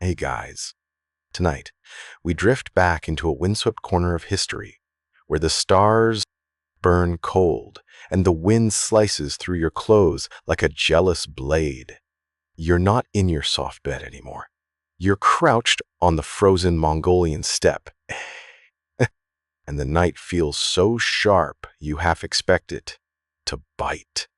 Hey guys, tonight we drift back into a windswept corner of history where the stars burn cold and the wind slices through your clothes like a jealous blade. You're not in your soft bed anymore. You're crouched on the frozen Mongolian steppe, and the night feels so sharp you half expect it to bite.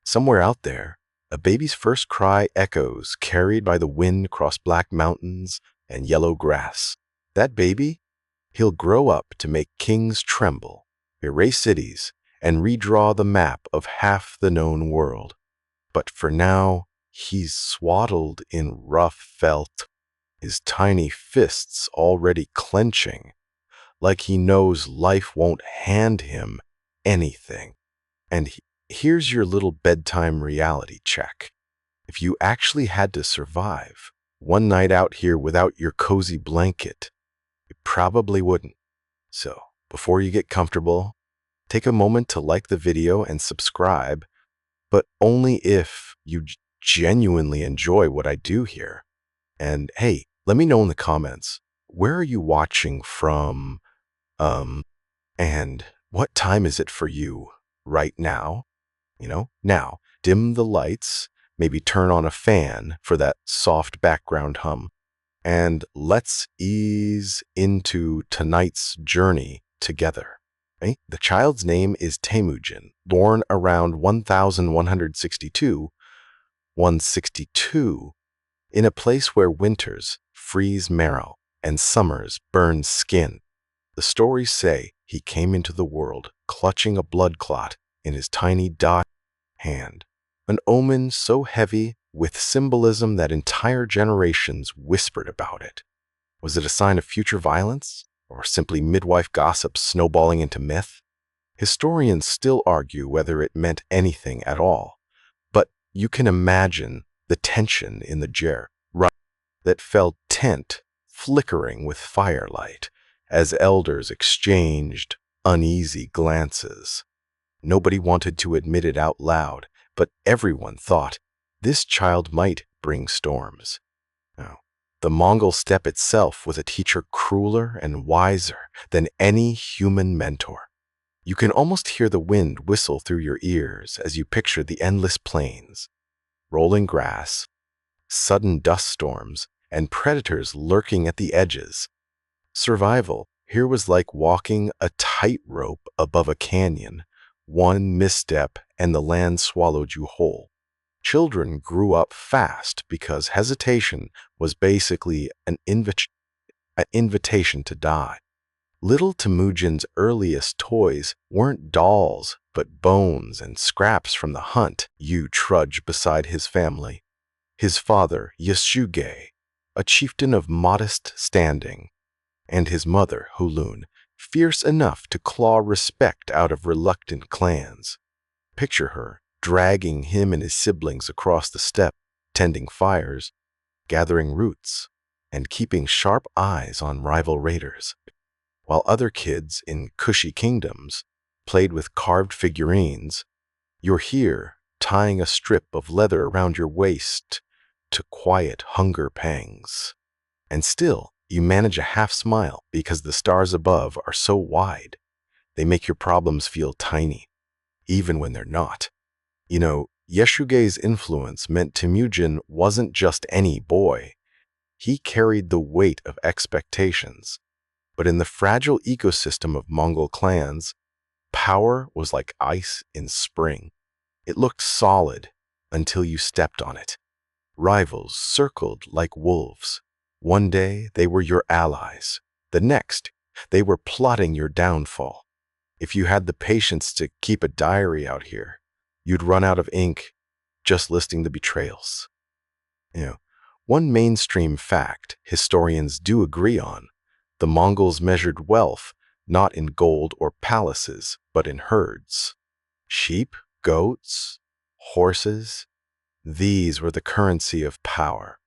Somewhere out there, a baby's first cry echoes, carried by the wind across black mountains and yellow grass. That baby, he'll grow up to make kings tremble, erase cities, and redraw the map of half the known world. But for now, he's swaddled in rough felt, his tiny fists already clenching, like he knows life won't hand him anything. And here's your little bedtime reality check. If you actually had to survive one night out here without your cozy blanket, you probably wouldn't. So, before you get comfortable, take a moment to like the video and subscribe, but only if you genuinely enjoy what I do here. And hey, let me know in the comments, where are you watching from? And what time is it for you right now? Now, dim the lights, maybe turn on a fan for that soft background hum, and let's ease into tonight's journey together. Okay? The child's name is Temujin, born around 1162, in a place where winters freeze marrow and summers burn skin. The stories say he came into the world clutching a blood clot in his tiny dot hand, an omen so heavy with symbolism that entire generations whispered about it. Was it a sign of future violence, or simply midwife gossip snowballing into myth? Historians still argue whether it meant anything at all, but you can imagine the tension in the jar that felt tent flickering with firelight as elders exchanged uneasy glances. Nobody wanted to admit it out loud, but everyone thought this child might bring storms. Now, the Mongol steppe itself was a teacher crueler and wiser than any human mentor. You can almost hear the wind whistle through your ears as you picture the endless plains, rolling grass, sudden dust storms, and predators lurking at the edges. Survival here was like walking a tightrope above a canyon. One misstep and the land swallowed you whole. Children grew up fast because hesitation was basically an invitation to die. Little Temujin's earliest toys weren't dolls, but bones and scraps from the hunt you trudge beside his family. His father, Yasuge, a chieftain of modest standing, and his mother, Hulun, fierce enough to claw respect out of reluctant clans. Picture her dragging him and his siblings across the steppe, tending fires, gathering roots, and keeping sharp eyes on rival raiders, while other kids in cushy kingdoms played with carved figurines. You're here tying a strip of leather around your waist to quiet hunger pangs. And still, you manage a half smile because the stars above are so wide. They make your problems feel tiny, even when they're not. Yasuge's influence meant Temujin wasn't just any boy. He carried the weight of expectations. But in the fragile ecosystem of Mongol clans, power was like ice in spring. It looked solid until you stepped on it. Rivals circled like wolves. One day, they were your allies. The next, they were plotting your downfall. If you had the patience to keep a diary out here, you'd run out of ink just listing the betrayals. One mainstream fact historians do agree on: the Mongols measured wealth not in gold or palaces, but in herds. Sheep, goats, horses, these were the currency of power.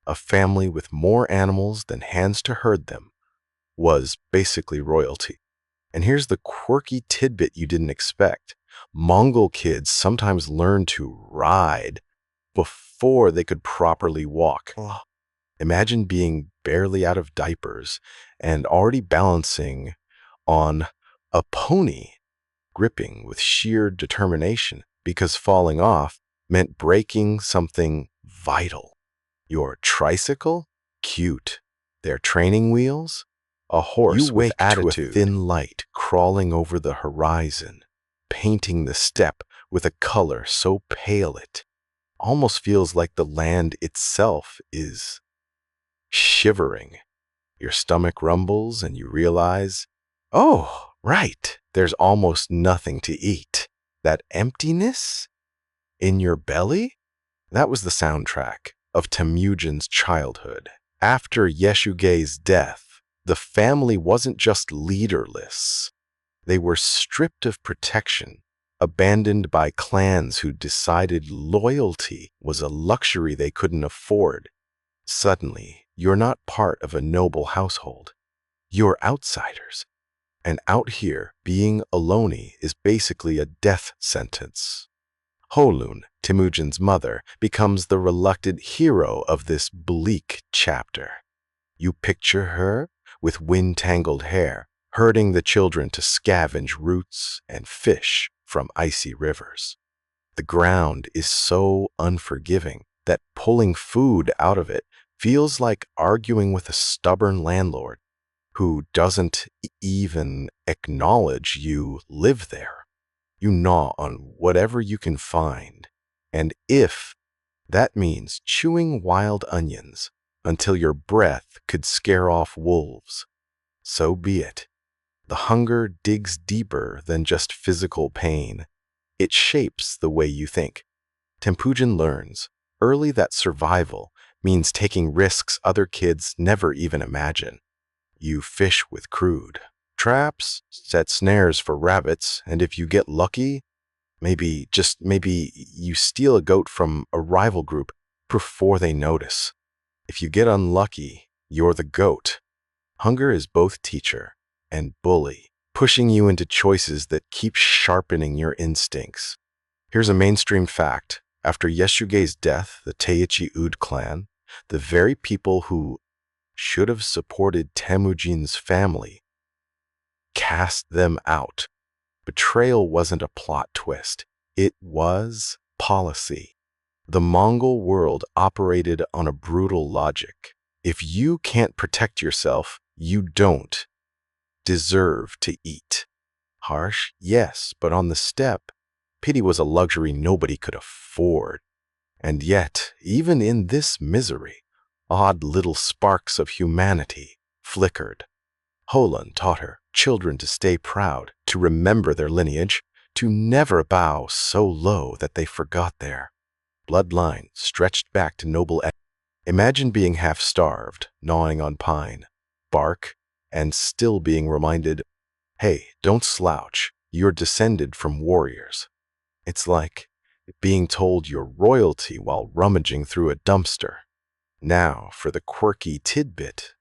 A family with more animals than hands to herd them was basically royalty. And here's the quirky tidbit you didn't expect. Mongol kids sometimes learned to ride before they could properly walk. Imagine being barely out of diapers and already balancing on a pony, gripping with sheer determination because falling off meant breaking something vital. Your tricycle? Cute. Their training wheels? A horse with attitude. To a thin light crawling over the horizon, painting the steppe with a color so pale it almost feels like the land itself is shivering. Your stomach rumbles and you realize, oh, right, there's almost nothing to eat. That emptiness in your belly? That was the soundtrack of Temujin's childhood. After Yeshugei's death, the family wasn't just leaderless. They were stripped of protection, abandoned by clans who decided loyalty was a luxury they couldn't afford. Suddenly, you're not part of a noble household. You're outsiders. And out here, being alone is basically a death sentence. Holun, Temujin's mother, becomes the reluctant hero of this bleak chapter. You picture her with wind-tangled hair, herding the children to scavenge roots and fish from icy rivers. The ground is so unforgiving that pulling food out of it feels like arguing with a stubborn landlord who doesn't even acknowledge you live there. You gnaw on whatever you can find, and if that means chewing wild onions until your breath could scare off wolves, so be it. The hunger digs deeper than just physical pain. It shapes the way you think. Temujin learns early that survival means taking risks other kids never even imagine. You fish with crude traps, set snares for rabbits, and if you get lucky, maybe you steal a goat from a rival group before they notice. If you get unlucky, you're the goat. Hunger is both teacher and bully, pushing you into choices that keep sharpening your instincts. Here's a mainstream fact. After Yeshugei's death, the Teiichi Ud clan, the very people who should have supported Temujin's family, cast them out. Betrayal wasn't a plot twist. It was policy. The Mongol world operated on a brutal logic. If you can't protect yourself, you don't deserve to eat. Harsh, yes, but on the steppe, pity was a luxury nobody could afford. And yet, even in this misery, odd little sparks of humanity flickered. Holun taught her children to stay proud, to remember their lineage, to never bow so low that they forgot their bloodline stretched back to noble. Imagine being half-starved, gnawing on pine, bark, and still being reminded, hey, don't slouch, you're descended from warriors. It's like being told you're royalty while rummaging through a dumpster. Now for the quirky tidbit.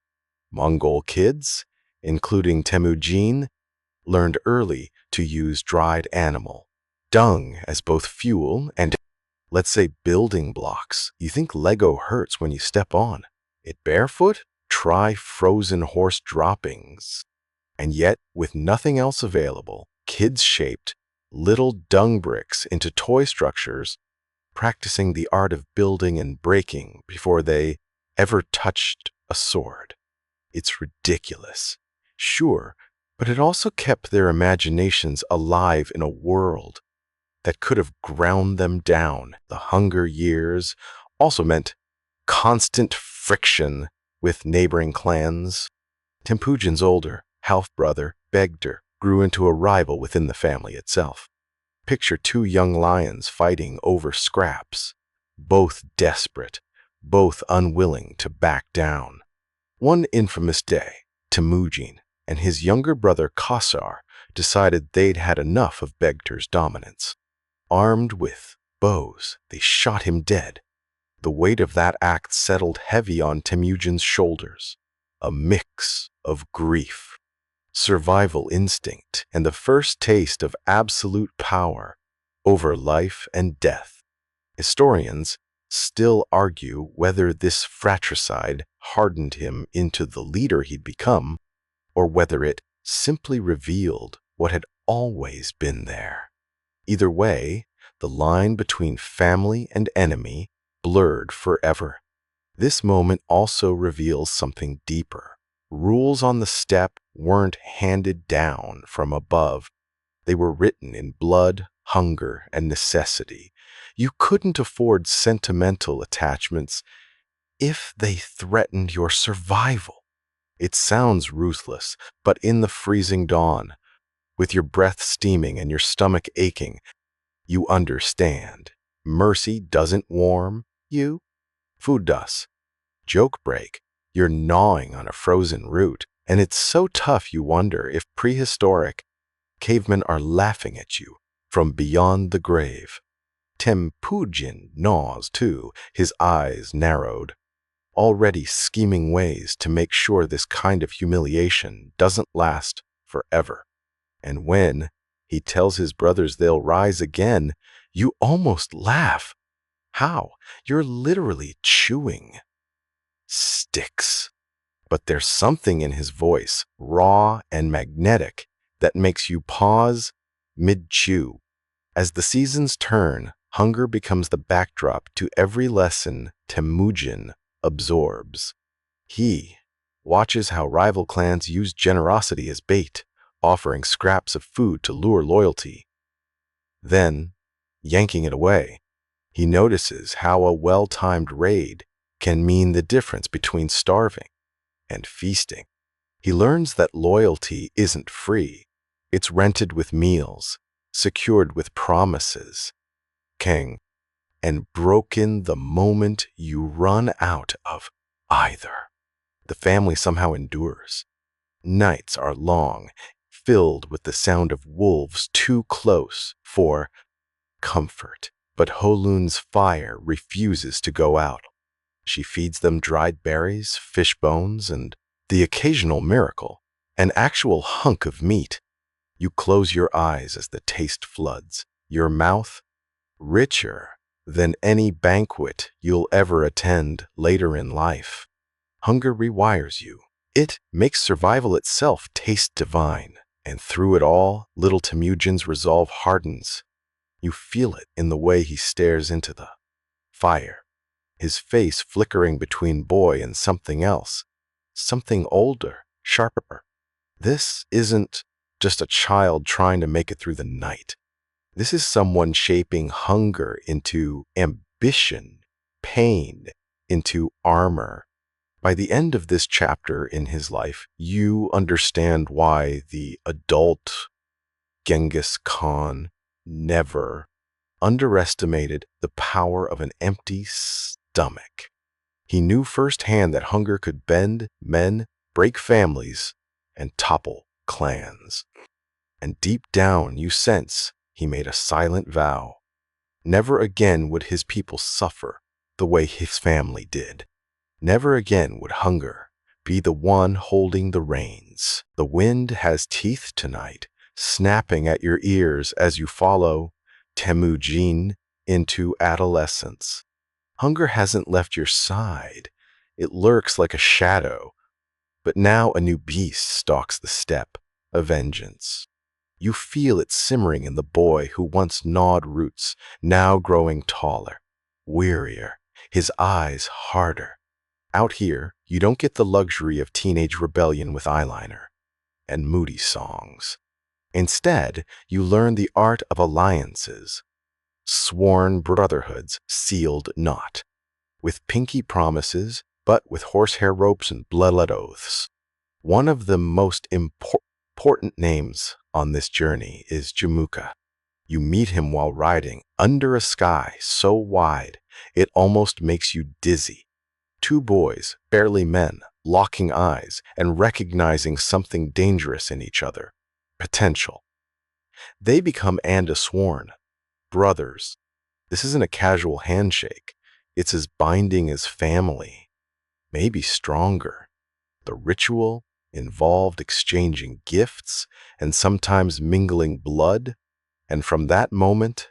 Mongol kids, including Temujin, learned early to use dried animal dung as both fuel and, let's say, building blocks. You think Lego hurts when you step on it barefoot? Try frozen horse droppings. And yet, with nothing else available, kids shaped little dung bricks into toy structures, practicing the art of building and breaking before they ever touched a sword. It's ridiculous, sure, but it also kept their imaginations alive in a world that could have ground them down. The hunger years also meant constant friction with neighboring clans. Temujin's older half-brother, Begder, grew into a rival within the family itself. Picture two young lions fighting over scraps, both desperate, both unwilling to back down. One infamous day, Temujin and his younger brother Kassar decided they'd had enough of Begder's dominance. Armed with bows, they shot him dead. The weight of that act settled heavy on Temujin's shoulders, a mix of grief, survival instinct, and the first taste of absolute power over life and death. Historians still argue whether this fratricide hardened him into the leader he'd become, or whether it simply revealed what had always been there. Either way, the line between family and enemy blurred forever. This moment also reveals something deeper. Rules on the steppe weren't handed down from above. They were written in blood, hunger, and necessity. You couldn't afford sentimental attachments if they threatened your survival. It sounds ruthless, but in the freezing dawn, with your breath steaming and your stomach aching, you understand. Mercy doesn't warm you. Food does. Joke break. You're gnawing on a frozen root, and it's so tough you wonder if prehistoric cavemen are laughing at you from beyond the grave. Temujin gnaws too, his eyes narrowed, already scheming ways to make sure this kind of humiliation doesn't last forever. And when he tells his brothers they'll rise again, you almost laugh. How? You're literally chewing sticks. But there's something in his voice, raw and magnetic, that makes you pause mid-chew. As the seasons turn, hunger becomes the backdrop to every lesson Temujin absorbs. He watches how rival clans use generosity as bait, offering scraps of food to lure loyalty. Then, yanking it away, he notices how a well-timed raid can mean the difference between starving and feasting. He learns that loyalty isn't free. It's rented with meals, secured with promises, king, and broken the moment you run out of either. The family somehow endures. Nights are long, filled with the sound of wolves too close for comfort. But Holun's fire refuses to go out. She feeds them dried berries, fish bones, and the occasional miracle, an actual hunk of meat. You close your eyes as the taste floods, your mouth richer than any banquet you'll ever attend later in life. Hunger rewires you. It makes survival itself taste divine, and through it all, little Temujin's resolve hardens. You feel it in the way he stares into the fire, his face flickering between boy and something else, something older, sharper. This isn't just a child trying to make it through the night. This is someone shaping hunger into ambition, pain into armor. By the end of this chapter in his life, you understand why the adult Genghis Khan never underestimated the power of an empty stomach. He knew firsthand that hunger could bend men, break families, and topple clans. And deep down you sense he made a silent vow. Never again would his people suffer the way his family did. Never again would hunger be the one holding the reins. The wind has teeth tonight, snapping at your ears as you follow Temujin into adolescence. Hunger hasn't left your side. It lurks like a shadow. But now a new beast stalks the steppe, a vengeance. You feel it simmering in the boy who once gnawed roots, now growing taller, wearier, his eyes harder. Out here, you don't get the luxury of teenage rebellion with eyeliner and moody songs. Instead, you learn the art of alliances, sworn brotherhoods sealed not, with pinky promises, but with horsehair ropes and blood oaths. One of the most important names on this journey is Jamuka. You meet him while riding under a sky so wide it almost makes you dizzy. Two boys, barely men, locking eyes and recognizing something dangerous in each other. Potential. They become sworn brothers. This isn't a casual handshake. It's as binding as family, maybe stronger. The ritual involved exchanging gifts and sometimes mingling blood, and from that moment,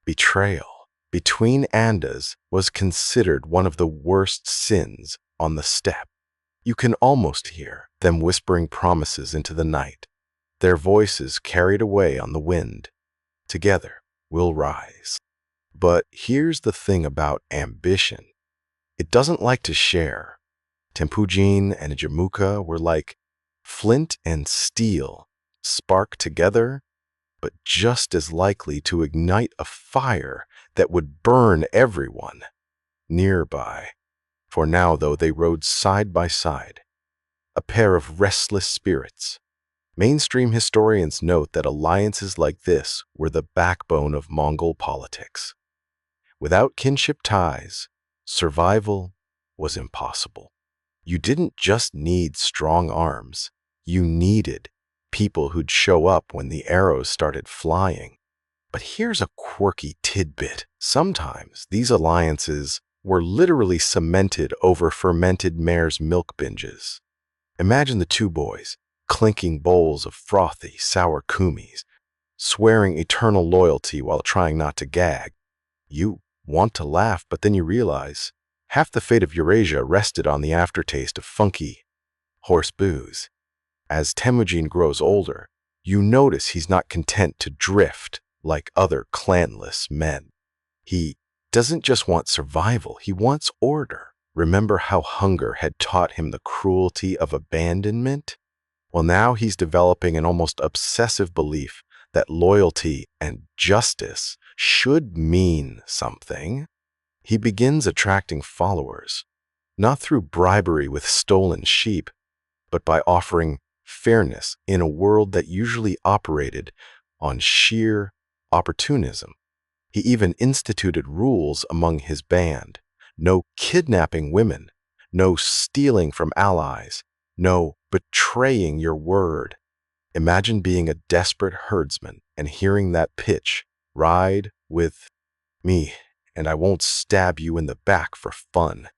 betrayal. between Andas was considered one of the worst sins on the steppe. You can almost hear them whispering promises into the night, their voices carried away on the wind. Together, we'll rise. But here's the thing about ambition. It doesn't like to share. Temujin and Jamuka were like flint and steel, spark together, but just as likely to ignite a fire that would burn everyone nearby. For now, though, they rode side by side, a pair of restless spirits. Mainstream historians note that alliances like this were the backbone of Mongol politics. Without kinship ties, survival was impossible. You didn't just need strong arms, you needed people who'd show up when the arrows started flying. But here's a quirky tidbit. Sometimes these alliances were literally cemented over fermented mare's milk binges. Imagine the two boys, clinking bowls of frothy, sour kumis, swearing eternal loyalty while trying not to gag. You want to laugh, but then you realize half the fate of Eurasia rested on the aftertaste of funky horse booze. As Temujin grows older, you notice he's not content to drift like other clanless men. He doesn't just want survival, he wants order. Remember how hunger had taught him the cruelty of abandonment? Well, now he's developing an almost obsessive belief that loyalty and justice should mean something. He begins attracting followers, not through bribery with stolen sheep, but by offering fairness in a world that usually operated on sheer opportunism. He even instituted rules among his band. No kidnapping women, no stealing from allies, no betraying your word. Imagine being a desperate herdsman and hearing that pitch, "Ride with me, and I won't stab you in the back for fun."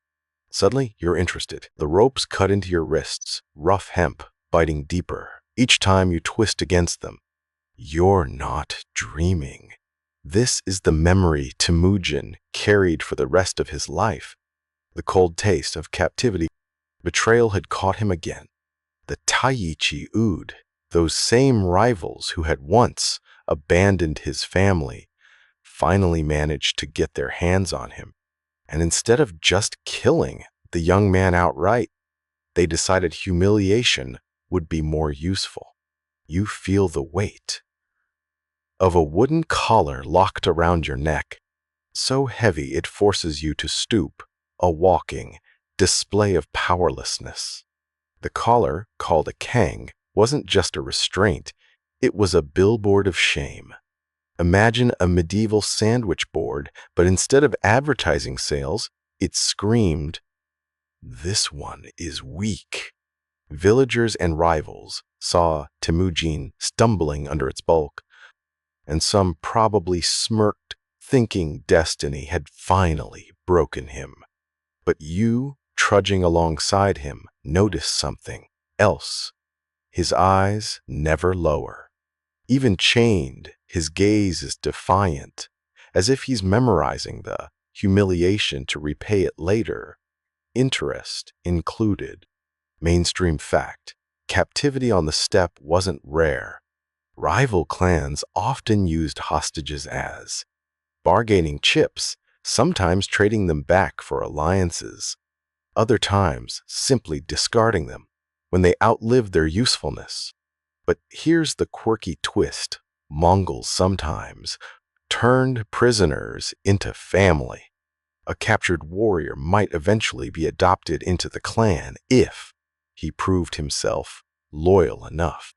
Suddenly, you're interested. The ropes cut into your wrists, rough hemp, biting deeper. Each time you twist against them, you're not dreaming. This is the memory Temujin carried for the rest of his life. The cold taste of captivity. Betrayal had caught him again. The Taichi Ud, those same rivals who had once abandoned his family, finally managed to get their hands on him. And instead of just killing the young man outright, they decided humiliation would be more useful. You feel the weight of a wooden collar locked around your neck, so heavy it forces you to stoop, a walking display of powerlessness. The collar, called a kang, wasn't just a restraint, it was a billboard of shame. Imagine a medieval sandwich board, but instead of advertising sales, it screamed, "This one is weak." Villagers and rivals saw Temujin stumbling under its bulk, and some probably smirked, thinking destiny had finally broken him. But you, trudging alongside him, noticed something else. His eyes never lower. Even chained, his gaze is defiant, as if he's memorizing the humiliation to repay it later. Interest included. Mainstream fact: captivity on the steppe wasn't rare. Rival clans often used hostages as bargaining chips, sometimes trading them back for alliances, other times simply discarding them when they outlived their usefulness. But here's the quirky twist: Mongols sometimes turned prisoners into family. A captured warrior might eventually be adopted into the clan if he proved himself loyal enough.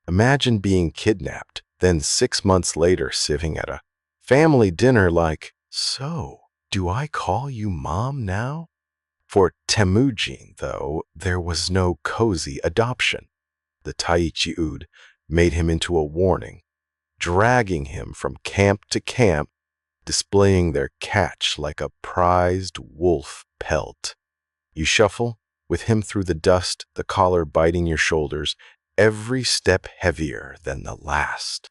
Imagine being kidnapped, then 6 months later sitting at a family dinner like, "So, do I call you mom now?" For Temujin, though, there was no cozy adoption. The Taichi Ud made him into a warning, dragging him from camp to camp, displaying their catch like a prized wolf pelt. You shuffle with him through the dust, the collar biting your shoulders, every step heavier than the last.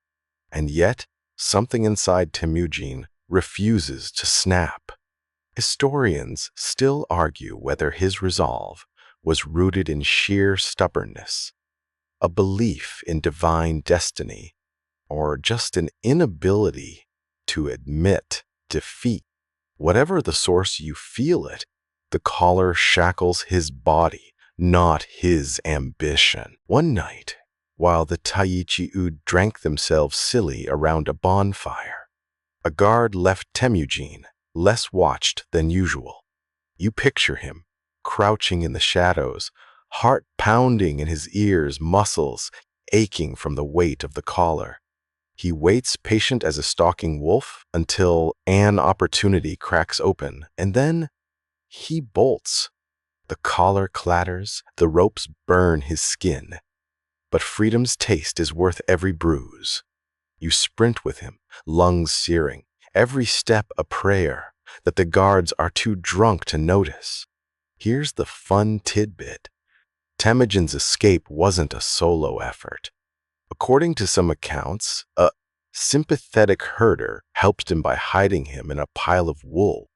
And yet, something inside Temujin refuses to snap. Historians still argue whether his resolve was rooted in sheer stubbornness, a belief in divine destiny, or just an inability to admit defeat. Whatever the source, you feel it. The collar shackles his body, not his ambition. One night, while the Taichi-U drank themselves silly around a bonfire, a guard left Temujin less watched than usual. You picture him, crouching in the shadows, heart pounding in his ears, muscles aching from the weight of the collar. He waits patient as a stalking wolf until an opportunity cracks open, and then he bolts. The collar clatters, the ropes burn his skin. But freedom's taste is worth every bruise. You sprint with him, lungs searing, every step a prayer that the guards are too drunk to notice. Here's the fun tidbit. Temujin's escape wasn't a solo effort. According to some accounts, a sympathetic herder helped him by hiding him in a pile of wool.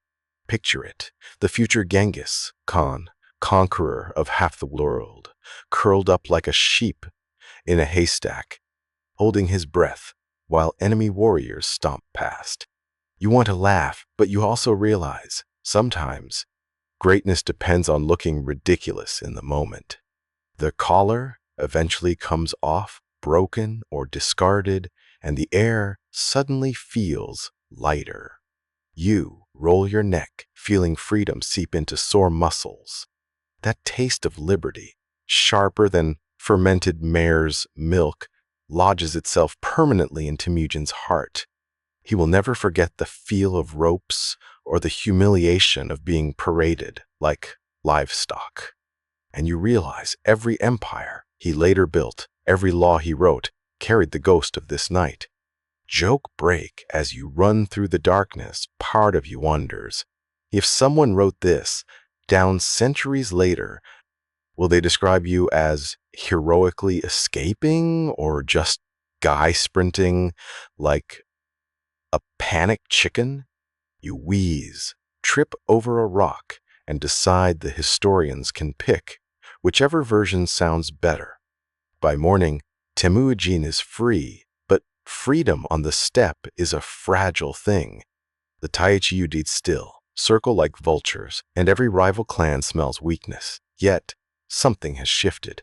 Picture it, the future Genghis Khan, conqueror of half the world, curled up like a sheep in a haystack, holding his breath while enemy warriors stomp past. You want to laugh, but you also realize, sometimes, greatness depends on looking ridiculous in the moment. The collar eventually comes off, broken or discarded, and the air suddenly feels lighter. You roll your neck, feeling freedom seep into sore muscles. That taste of liberty, sharper than fermented mare's milk, lodges itself permanently in Temujin's heart. He will never forget the feel of ropes or the humiliation of being paraded like livestock. And you realize every empire he later built, every law he wrote, carried the ghost of this night. Joke break as you run through the darkness, part of you wonders, if someone wrote this down centuries later, will they describe you as heroically escaping or just guy sprinting like a panicked chicken? You wheeze, trip over a rock, and decide the historians can pick whichever version sounds better. By morning, Temujin is free, but freedom on the steppe is a fragile thing. The Taichi Udit still circle like vultures, and every rival clan smells weakness. Yet, something has shifted.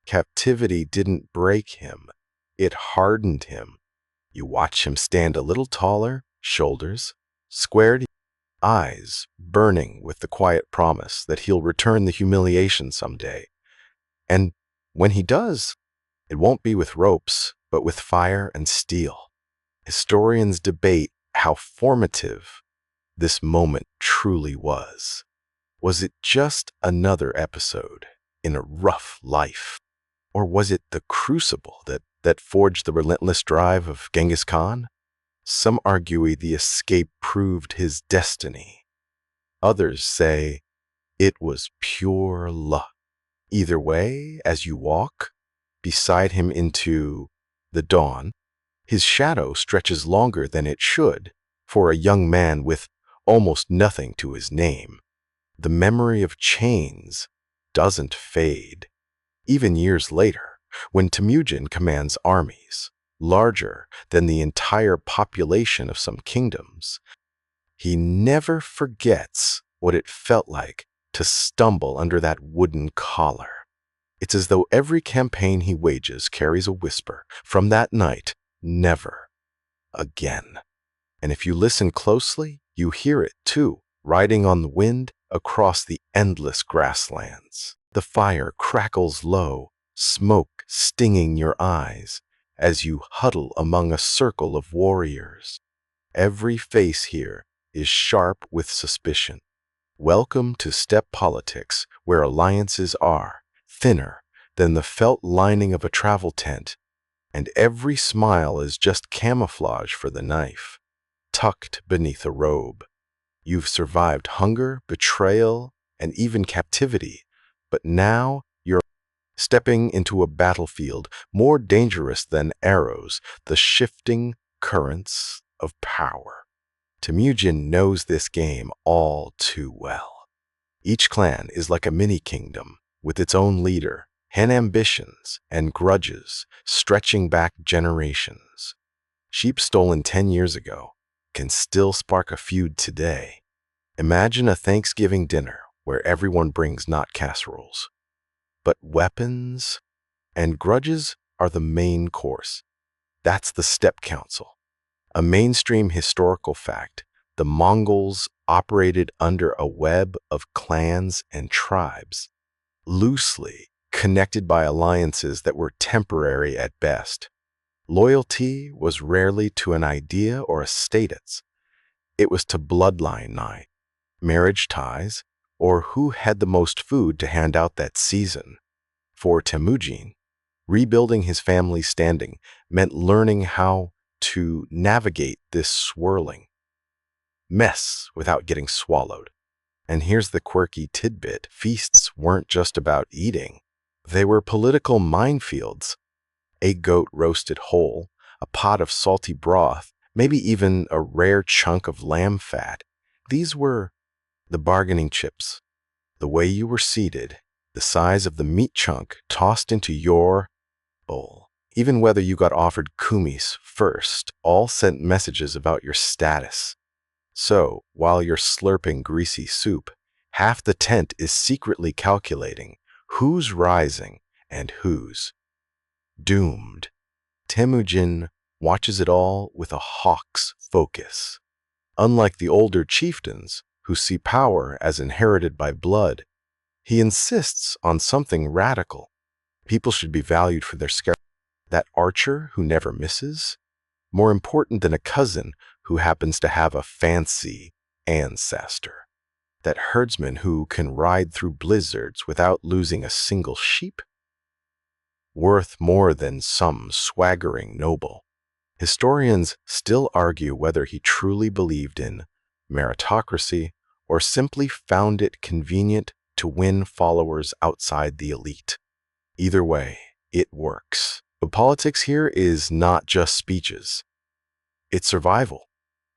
Captivity didn't break him. It hardened him. You watch him stand a little taller, shoulders squared, eyes burning with the quiet promise that he'll return the humiliation someday. And when he does, it won't be with ropes, but with fire and steel. Historians debate how formative this moment truly was. Was it just another episode in a rough life? Or was it the crucible that forged the relentless drive of Genghis Khan? Some argue the escape proved his destiny. Others say it was pure luck. Either way, as you walk beside him into the dawn, his shadow stretches longer than it should for a young man with almost nothing to his name. The memory of chains doesn't fade. Even years later, when Temujin commands armies larger than the entire population of some kingdoms, he never forgets what it felt like to stumble under that wooden collar. It's as though every campaign he wages carries a whisper from that night, never again. And if you listen closely, you hear it too, riding on the wind across the endless grasslands. The fire crackles low, smoke stinging your eyes as you huddle among a circle of warriors. Every face here is sharp with suspicion. Welcome to steppe politics, where alliances are thinner than the felt lining of a travel tent, and every smile is just camouflage for the knife, tucked beneath a robe. You've survived hunger, betrayal, and even captivity, but now you're stepping into a battlefield more dangerous than arrows, the shifting currents of power. Temujin knows this game all too well. Each clan is like a mini-kingdom, with its own leader, and ambitions and grudges stretching back generations. Sheep stolen 10 years ago can still spark a feud today. Imagine a Thanksgiving dinner where everyone brings not casseroles, but weapons, and grudges are the main course. That's the Step Council. A mainstream historical fact, the Mongols operated under a web of clans and tribes, loosely connected by alliances that were temporary at best. Loyalty was rarely to an idea or a status. It was to bloodline line, marriage ties, or who had the most food to hand out that season. For Temujin, rebuilding his family's standing meant learning how to navigate this swirling mess without getting swallowed. And here's the quirky tidbit. Feasts weren't just about eating. They were political minefields. A goat roasted whole, a pot of salty broth, maybe even a rare chunk of lamb fat. These were the bargaining chips. The way you were seated, the size of the meat chunk tossed into your bowl. Even whether you got offered kumis first, all sent messages about your status. So, while you're slurping greasy soup, half the tent is secretly calculating who's rising and who's doomed. Temujin watches it all with a hawk's focus. Unlike the older chieftains, who see power as inherited by blood, he insists on something radical. People should be valued for their skill. That archer who never misses, more important than a cousin who happens to have a fancy ancestor. That herdsman who can ride through blizzards without losing a single sheep, worth more than some swaggering noble. Historians still argue whether he truly believed in meritocracy or simply found it convenient to win followers outside the elite. Either way, it works. But politics here is not just speeches. It's survival.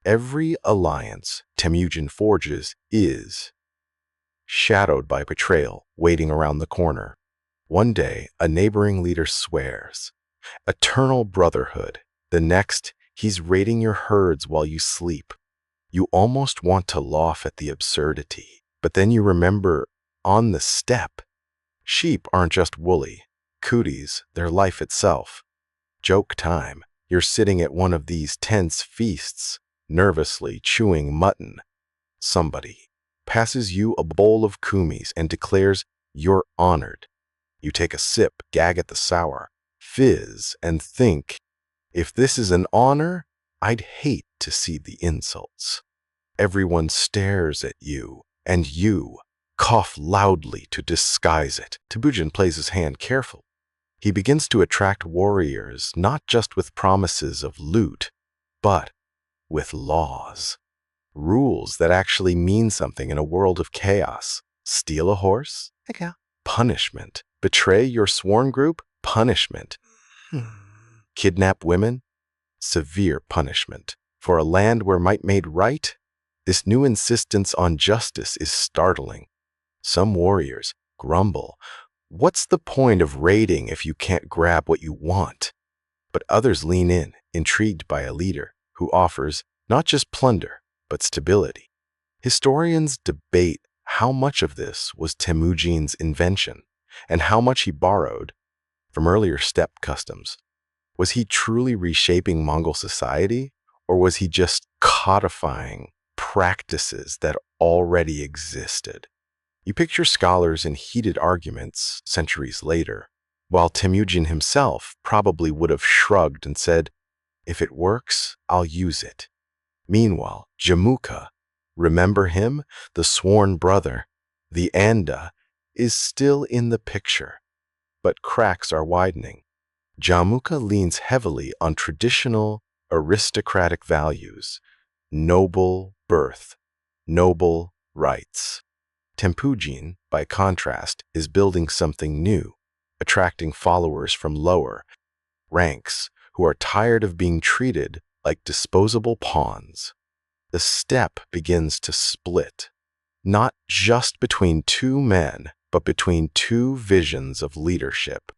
Every alliance Temujin forges is shadowed by betrayal waiting around the corner. One day, a neighboring leader swears, eternal brotherhood. The next, he's raiding your herds while you sleep. You almost want to laugh at the absurdity, but then you remember, on the steppe, sheep aren't just woolly. Cooties, they're life itself. Joke time. You're sitting at one of these tense feasts, nervously chewing mutton. Somebody passes you a bowl of kumis and declares you're honored. You take a sip, gag at the sour, fizz, and think, if this is an honor, I'd hate to see the insults. Everyone stares at you, and you cough loudly to disguise it. Temujin plays his hand carefully. He begins to attract warriors not just with promises of loot, but with laws. Rules that actually mean something in a world of chaos. Steal a horse? Okay. Punishment. Betray your sworn group? Punishment. Kidnap women? Severe punishment. For a land where might made right, this new insistence on justice is startling. Some warriors grumble, what's the point of raiding if you can't grab what you want? But others lean in, intrigued by a leader who offers not just plunder, but stability. Historians debate how much of this was Temujin's invention and how much he borrowed from earlier steppe customs. Was he truly reshaping Mongol society, or was he just codifying practices that already existed? You picture scholars in heated arguments centuries later, while Temujin himself probably would have shrugged and said, if it works, I'll use it. Meanwhile, Jamuka, remember him, the sworn brother, the Anda, is still in the picture, but cracks are widening. Jamuka leans heavily on traditional aristocratic values, noble birth, noble rights. Temujin, by contrast, is building something new, attracting followers from lower ranks who are tired of being treated like disposable pawns. The steppe begins to split, not just between two men, but between two visions of leadership.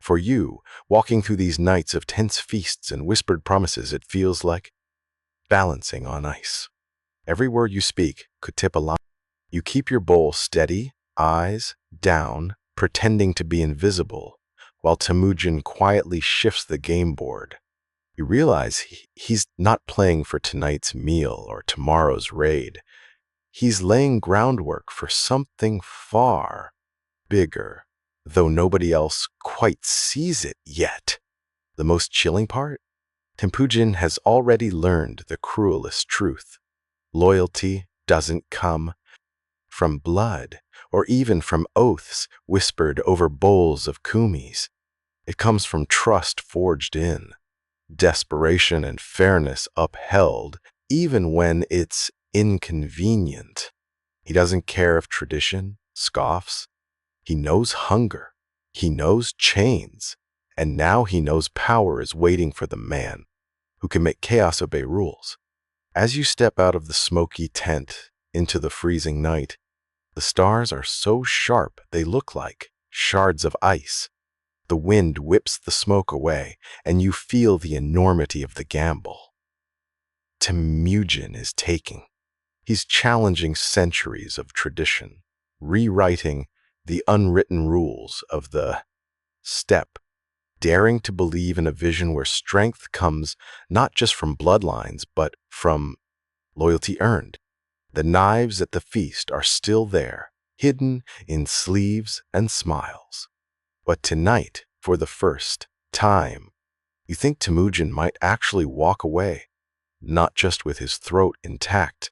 For you, walking through these nights of tense feasts and whispered promises, it feels like balancing on ice. Every word you speak could tip a line. You keep your bowl steady, eyes down, pretending to be invisible, while Temujin quietly shifts the game board. You realize he's not playing for tonight's meal or tomorrow's raid. He's laying groundwork for something far bigger, though nobody else quite sees it yet. The most chilling part? Temujin has already learned the cruelest truth. Loyalty doesn't come from blood or even from oaths whispered over bowls of kumis. It comes from trust forged in, desperation and fairness upheld, even when it's inconvenient. He doesn't care if tradition scoffs. He knows hunger. He knows chains. And now he knows power is waiting for the man who can make chaos obey rules. As you step out of the smoky tent into the freezing night, the stars are so sharp they look like shards of ice. The wind whips the smoke away, and you feel the enormity of the gamble. Temujin is taking. He's challenging centuries of tradition, rewriting the unwritten rules of the steppe, daring to believe in a vision where strength comes not just from bloodlines, but from loyalty earned. The knives at the feast are still there, hidden in sleeves and smiles. But tonight, for the first time, you think Temujin might actually walk away, not just with his throat intact,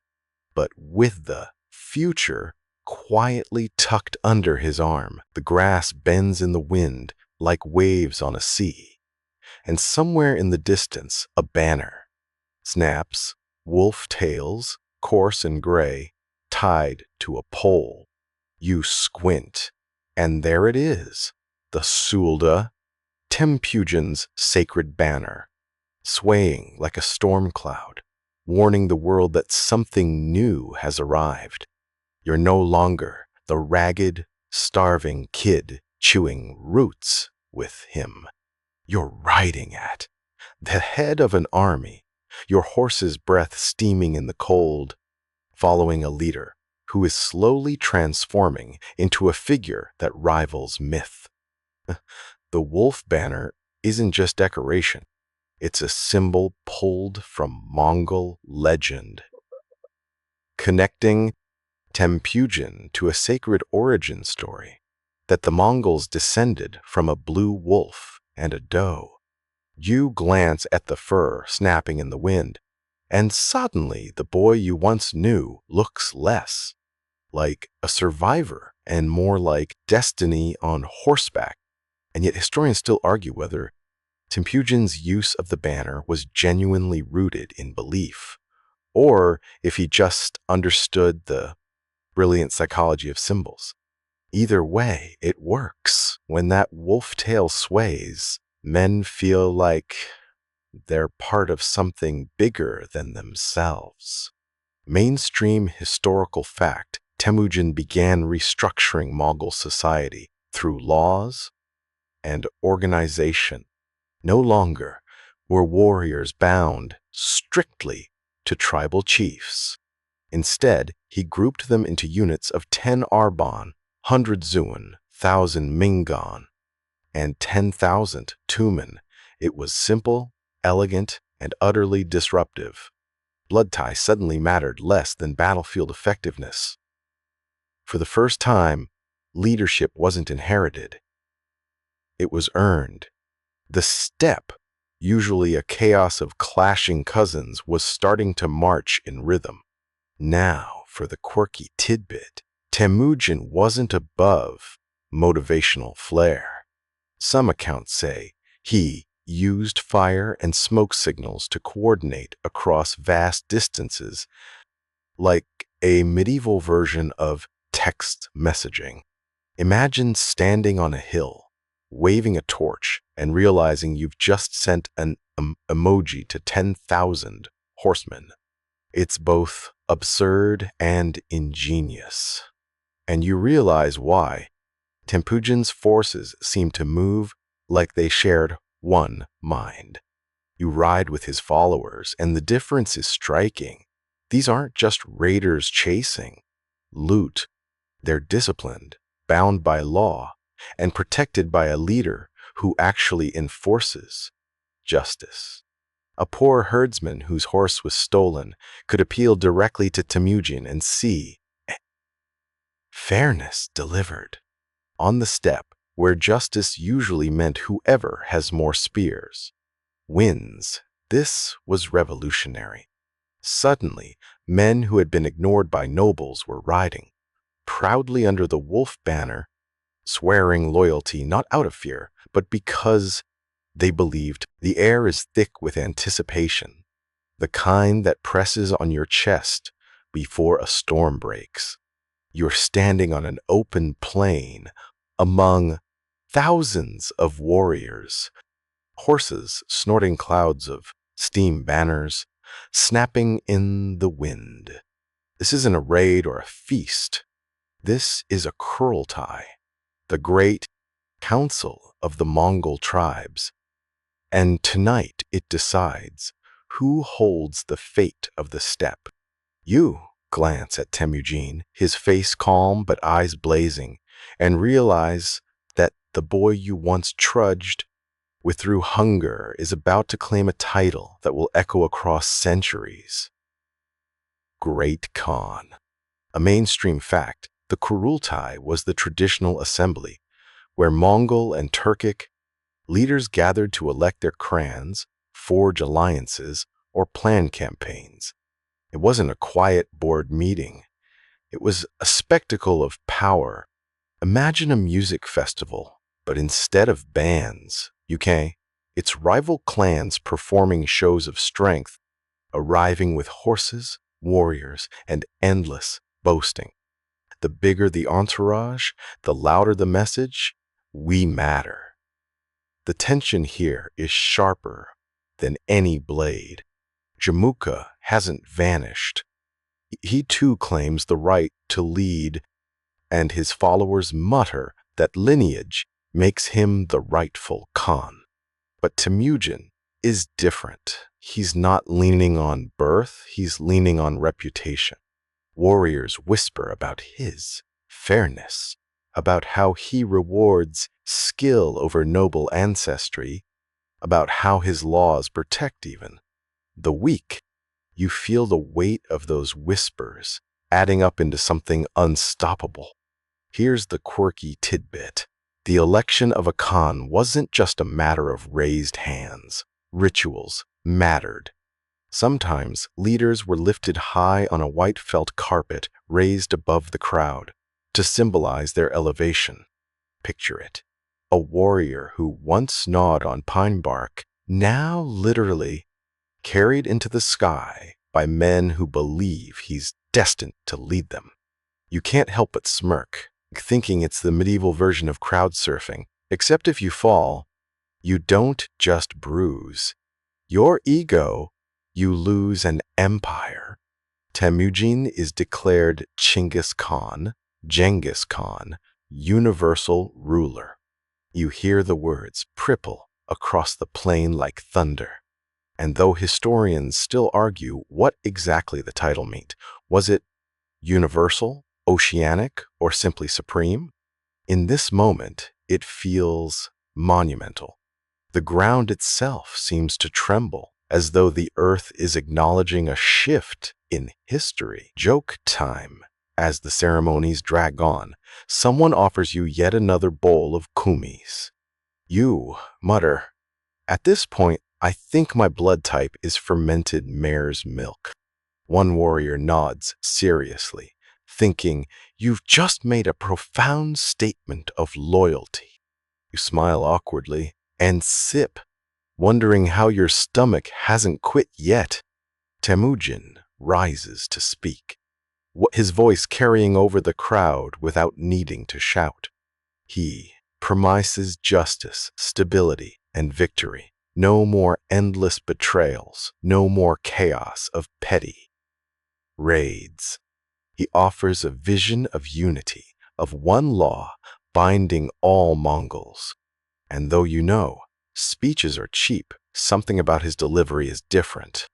but with the future quietly tucked under his arm. The grass bends in the wind like waves on a sea, and somewhere in the distance, a banner snaps, wolf tails, coarse and gray, tied to a pole. You squint, and there it is, the Sulda, Temujin's sacred banner, swaying like a storm cloud, warning the world that something new has arrived. You're no longer the ragged, starving kid chewing roots with him. You're riding at the head of an army, your horse's breath steaming in the cold, following a leader who is slowly transforming into a figure that rivals myth. The wolf banner isn't just decoration. It's a symbol pulled from Mongol legend, connecting Temujin to a sacred origin story, that the Mongols descended from a blue wolf and a doe. You glance at the fur snapping in the wind, and suddenly the boy you once knew looks less like a survivor and more like destiny on horseback. And yet historians still argue whether Temujin's use of the banner was genuinely rooted in belief, or if he just understood the brilliant psychology of symbols. Either way, it works. When that wolf tail sways, men feel like they're part of something bigger than themselves. Mainstream historical fact, Temujin began restructuring Mongol society through laws and organization. No longer were warriors bound strictly to tribal chiefs. Instead, he grouped them into units of 10 Arban, 100 Zun, 1,000 Mingan, and 10,000 Tumen. It was simple, elegant, and utterly disruptive. Blood ties suddenly mattered less than battlefield effectiveness. For the first time, leadership wasn't inherited. It was earned. The steppe, usually a chaos of clashing cousins, was starting to march in rhythm. Now, for the quirky tidbit, Temujin wasn't above motivational flair. Some accounts say he used fire and smoke signals to coordinate across vast distances, like a medieval version of text messaging. Imagine standing on a hill, waving a torch, and realizing you've just sent an emoji to 10,000 horsemen. It's both absurd and ingenious. And you realize why. Temujin's forces seem to move like they shared one mind. You ride with his followers, and the difference is striking. These aren't just raiders chasing loot. They're disciplined, bound by law, and protected by a leader who actually enforces justice. A poor herdsman whose horse was stolen could appeal directly to Temujin and see fairness delivered on the step where justice usually meant whoever has more spears wins. This was revolutionary. Suddenly, men who had been ignored by nobles were riding proudly under the wolf banner, swearing loyalty not out of fear, but because they believed. The air is thick with anticipation, the kind that presses on your chest before a storm breaks. You're standing on an open plain among thousands of warriors, horses snorting clouds of steam banners, snapping in the wind. This isn't a raid or a feast. This is a Kurultai, the great council of the Mongol tribes. And tonight it decides who holds the fate of the steppe. You glance at Temujin, his face calm but eyes blazing, and realize that the boy you once trudged with through hunger is about to claim a title that will echo across centuries. Great Khan. A mainstream fact, the Kurultai was the traditional assembly where Mongol and Turkic leaders gathered to elect their clans, forge alliances, or plan campaigns. It wasn't a quiet board meeting. It was a spectacle of power. Imagine a music festival, but instead of bands, it's rival clans performing shows of strength, arriving with horses, warriors, and endless boasting. The bigger the entourage, the louder the message, we matter. The tension here is sharper than any blade. Jamuka hasn't vanished. He too claims the right to lead, and his followers mutter that lineage makes him the rightful Khan. But Temujin is different. He's not leaning on birth, he's leaning on reputation. Warriors whisper about his fairness, about how he rewards skill over noble ancestry, about how his laws protect even the weak. You feel the weight of those whispers adding up into something unstoppable. Here's the quirky tidbit. The election of a Khan wasn't just a matter of raised hands. Rituals mattered. Sometimes leaders were lifted high on a white felt carpet raised above the crowd to symbolize their elevation. Picture it. A warrior who once gnawed on pine bark, now literally carried into the sky by men who believe he's destined to lead them. You can't help but smirk, thinking it's the medieval version of crowd surfing, except if you fall, you don't just bruise your ego, you lose an empire. Temujin is declared Genghis Khan, universal ruler. You hear the words ripple across the plain like thunder. And though historians still argue what exactly the title meant, was it universal, oceanic, or simply supreme? In this moment, it feels monumental. The ground itself seems to tremble, as though the earth is acknowledging a shift in history. Joke time. As the ceremonies drag on, someone offers you yet another bowl of kumis. You mutter, "At this point, I think my blood type is fermented mare's milk." One warrior nods seriously, thinking, "You've just made a profound statement of loyalty." You smile awkwardly and sip, wondering how your stomach hasn't quit yet. Temujin rises to speak, his voice carrying over the crowd without needing to shout. He promises justice, stability, and victory. No more endless betrayals, no more chaos of petty raids. He offers a vision of unity, of one law binding all Mongols. And though speeches are cheap, something about his delivery is different.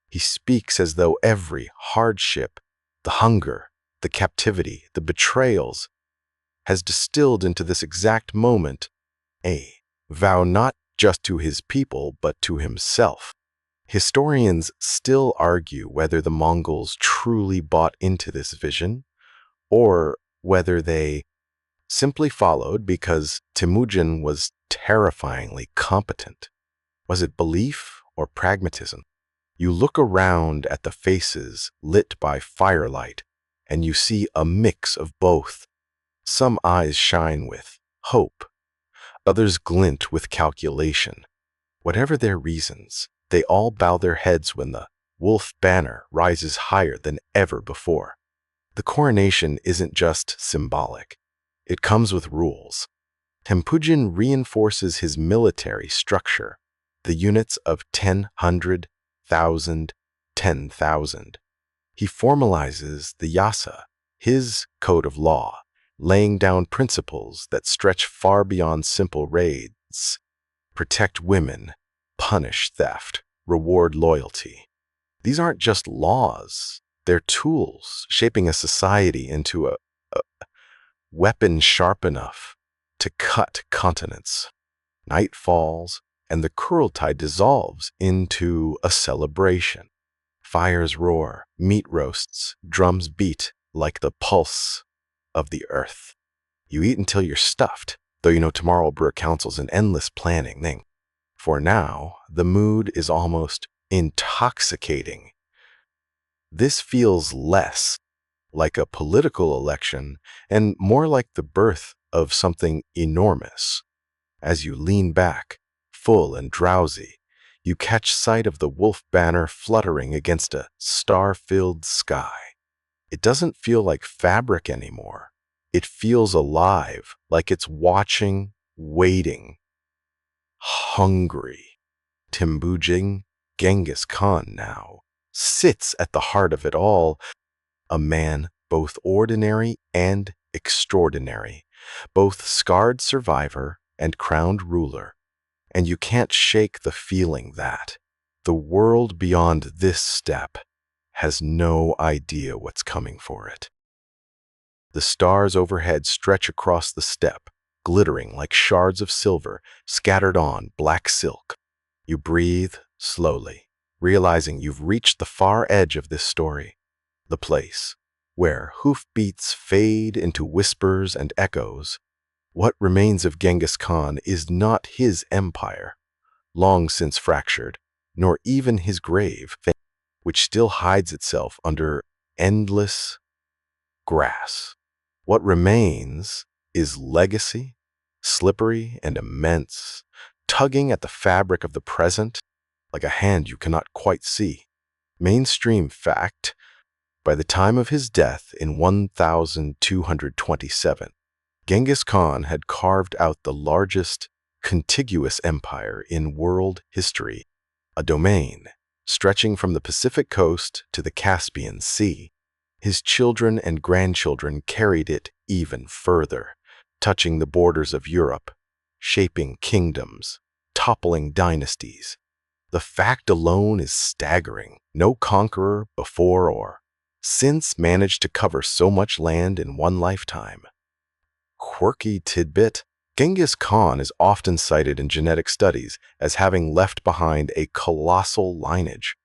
He speaks as though every hardship, the hunger, the captivity, the betrayals, has distilled into this exact moment a vow not just to his people, but to himself. Historians still argue whether the Mongols truly bought into this vision, or whether they simply followed because Temujin was terrifyingly competent. Was it belief or pragmatism? You look around at the faces lit by firelight, and you see a mix of both. Some eyes shine with hope, others glint with calculation. Whatever their reasons, they all bow their heads when the wolf banner rises higher than ever before. The coronation isn't just symbolic. It comes with rules. Temujin reinforces his military structure, the units of 10, 100,000, 10,000. He formalizes the yasa, his code of law, laying down principles that stretch far beyond simple raids. Protect women, punish theft, reward loyalty. These aren't just laws, they're tools shaping a society into a weapon sharp enough to cut continents. Night falls, and the Kurultai dissolves into a celebration. Fires roar, meat roasts, drums beat like the pulse of the earth. You eat until you're stuffed, though tomorrow will brew councils and endless planning. For now, the mood is almost intoxicating. This feels less like a political election and more like the birth of something enormous. As you lean back, full and drowsy, you catch sight of the wolf banner fluttering against a star-filled sky. It doesn't feel like fabric anymore. It feels alive, like it's watching, waiting, hungry. Temujin, Genghis Khan now, sits at the heart of it all, a man both ordinary and extraordinary, both scarred survivor and crowned ruler. And you can't shake the feeling that the world beyond this step has no idea what's coming for it. The stars overhead stretch across the steppe, glittering like shards of silver scattered on black silk. You breathe slowly, realizing you've reached the far edge of this story, the place where hoofbeats fade into whispers and echoes. What remains of Genghis Khan is not his empire, long since fractured, nor even his grave, which still hides itself under endless grass. What remains is legacy, slippery and immense, tugging at the fabric of the present like a hand you cannot quite see. Mainstream fact, by the time of his death in 1227, Genghis Khan had carved out the largest contiguous empire in world history, a domain stretching from the Pacific coast to the Caspian Sea. His children and grandchildren carried it even further, touching the borders of Europe, shaping kingdoms, toppling dynasties. The fact alone is staggering. No conqueror before or since managed to cover so much land in one lifetime. Quirky tidbit: Genghis Khan is often cited in genetic studies as having left behind a colossal lineage.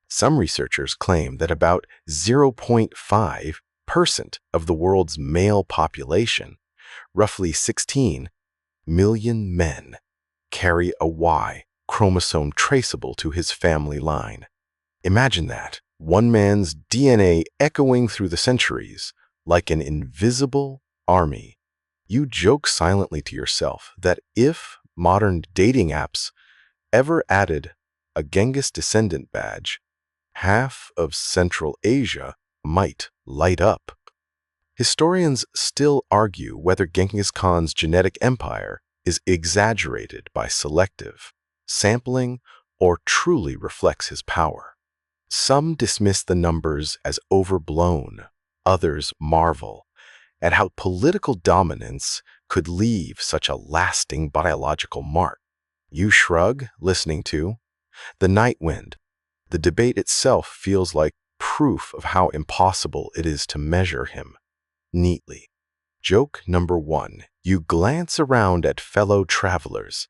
Some researchers claim that about 0.5% of the world's male population, roughly 16 million men, carry a Y chromosome traceable to his family line. Imagine that, one man's DNA echoing through the centuries like an invisible army. You joke silently to yourself that if modern dating apps ever added a Genghis descendant badge, half of Central Asia might light up. Historians still argue whether Genghis Khan's genetic empire is exaggerated by selective sampling or truly reflects his power. Some dismiss the numbers as overblown, others marvel at how political dominance could leave such a lasting biological mark. You shrug, listening to the night wind. The debate itself feels like proof of how impossible it is to measure him neatly. Joke number one. You glance around at fellow travelers.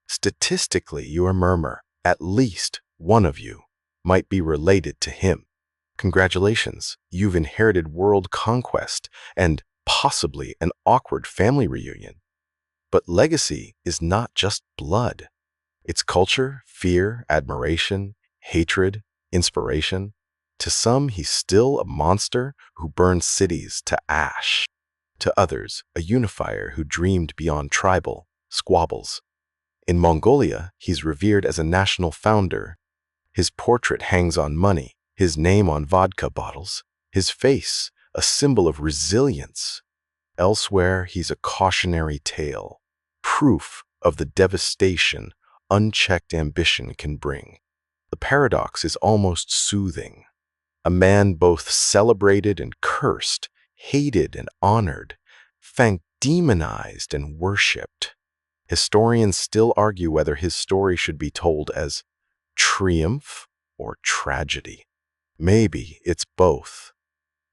Statistically, you murmur, at least one of you might be related to him. Congratulations, you've inherited world conquest and possibly an awkward family reunion. But legacy is not just blood. It's culture, fear, admiration, hatred, inspiration. To some, he's still a monster who burned cities to ash. To others, a unifier who dreamed beyond tribal squabbles. In Mongolia, he's revered as a national founder. His portrait hangs on money, his name on vodka bottles, his face a symbol of resilience. Elsewhere, he's a cautionary tale, proof of the devastation unchecked ambition can bring. The paradox is almost soothing. A man both celebrated and cursed, hated and honored, thanked, demonized and worshipped. Historians still argue whether his story should be told as triumph or tragedy. Maybe it's both.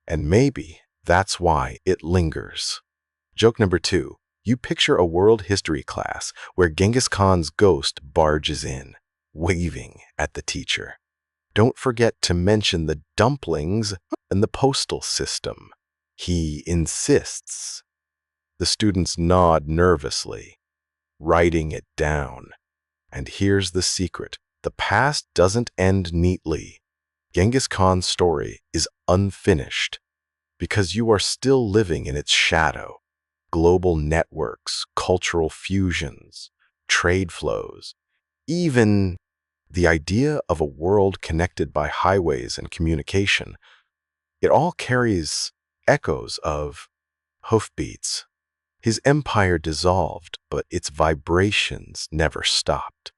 And maybe that's why it lingers. Joke number two. You picture a world history class where Genghis Khan's ghost barges in, waving at the teacher. Don't forget to mention the dumplings and the postal system. He insists. The students nod nervously, writing it down. And here's the secret. The past doesn't end neatly. Genghis Khan's story is unfinished because you are still living in its shadow. Global networks, cultural fusions, trade flows, even the idea of a world connected by highways and communication, it all carries echoes of hoofbeats. His empire dissolved, but its vibrations never stopped.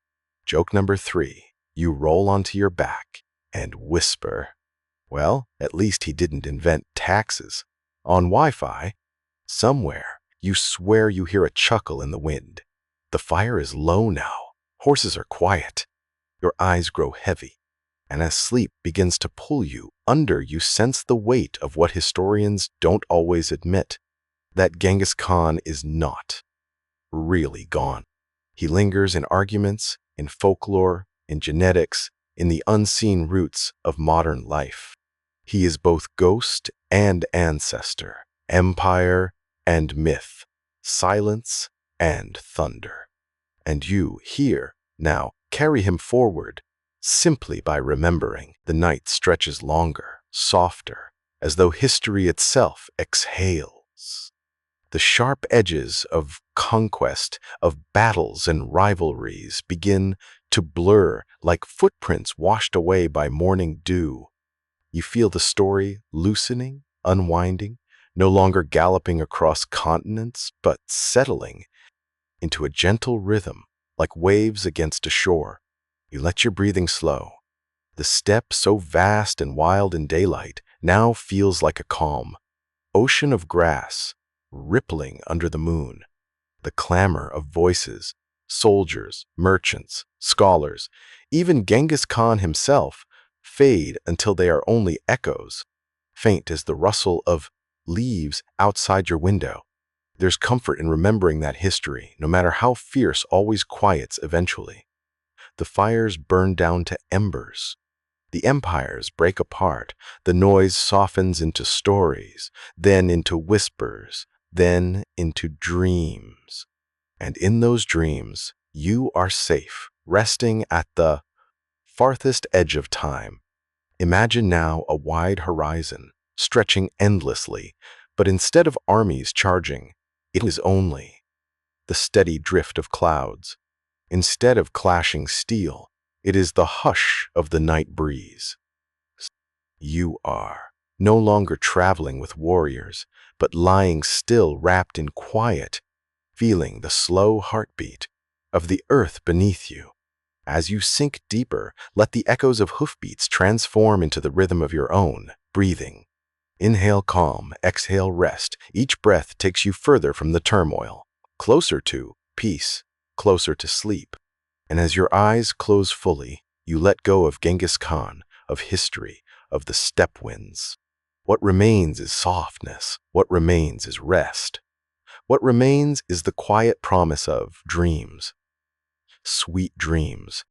Joke number three. You roll onto your back and whisper. Well, at least he didn't invent taxes. On Wi-Fi, somewhere, you swear you hear a chuckle in the wind. The fire is low now. Horses are quiet. Your eyes grow heavy. And as sleep begins to pull you under, you sense the weight of what historians don't always admit, that Genghis Khan is not really gone. He lingers in arguments, in folklore, in genetics, in the unseen roots of modern life. He is both ghost and ancestor, empire and myth, silence and thunder. And you, here, now, carry him forward simply by remembering. The night stretches longer, softer, as though history itself exhales. The sharp edges of conquest, of battles and rivalries begin to blur like footprints washed away by morning dew. You feel the story loosening, unwinding, no longer galloping across continents, but settling into a gentle rhythm, like waves against a shore. You let your breathing slow. The steppe, so vast and wild in daylight, now feels like a calm ocean of grass, rippling under the moon. The clamor of voices, soldiers, merchants, scholars, even Genghis Khan himself, fade until they are only echoes, faint as the rustle of leaves outside your window. There's comfort in remembering that history, no matter how fierce, always quiets eventually. The fires burn down to embers. The empires break apart. The noise softens into stories, then into whispers, then into dreams. And in those dreams, you are safe, resting at the farthest edge of time. Imagine now a wide horizon, stretching endlessly, but instead of armies charging, it is only the steady drift of clouds. Instead of clashing steel, it is the hush of the night breeze. You are no longer traveling with warriors, but lying still, wrapped in quiet, feeling the slow heartbeat of the earth beneath you. As you sink deeper, let the echoes of hoofbeats transform into the rhythm of your own breathing. Inhale calm, exhale rest. Each breath takes you further from the turmoil, closer to peace, closer to sleep. And as your eyes close fully, you let go of Genghis Khan, of history, of the steppe winds. What remains is softness. What remains is rest. What remains is the quiet promise of dreams. Sweet dreams,